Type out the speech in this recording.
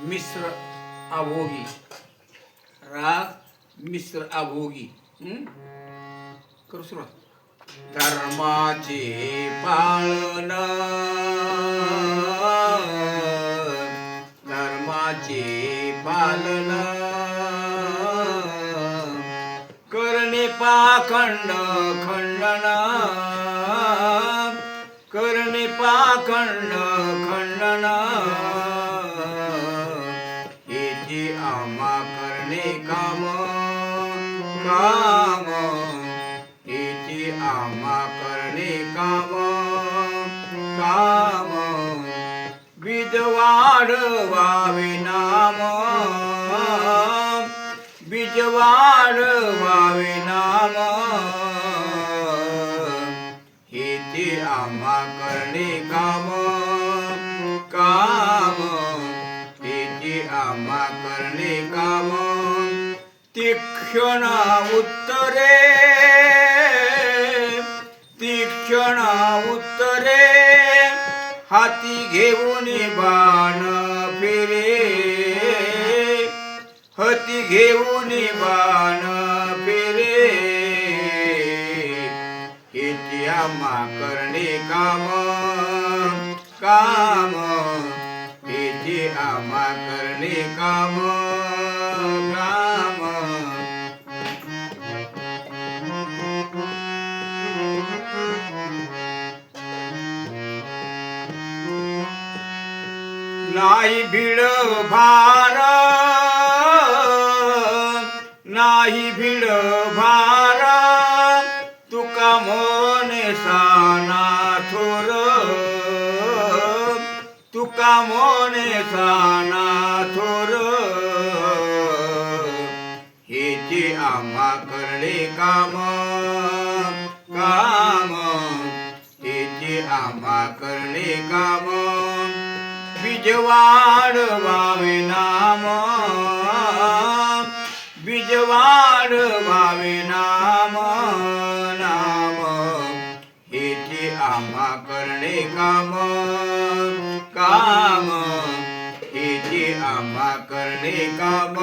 मिश्र अभोगी, राग मिश्र अभोगी. करू सुरुवात. धर्माचे पालन, धर्माचे पालन करणे पाखंड खंडन, करणे पाखंड खंडन हेची आम्हा करणे काम काम, हेची आम्हा करणे काम काम. बीज वाढवावे नाम, बीज वाढवावे नाम हेची आम्हा करणे काम काम, हेची आम्हा करणे काम. तीक्ष्ण उत्तरे, तीक्ष्ण उत्तरे हाती घेऊन बाण फिरे, हाती घेऊन बाण फिरे हेची आम्हा करणे काम काम, हेची आम्हा करणे काम काम. नाही भिड भार, नाही भिड भार तुका मोने साना थोर, तुका मोने साना थोर हेची आम्हा करणे काम काम, हेची आम्हा करणे काम. बीज वाढवावे नाम, बीज वाढवावे नाम नाम हेची आम्हा करणे काम काम, हेची आम्हा करणे काम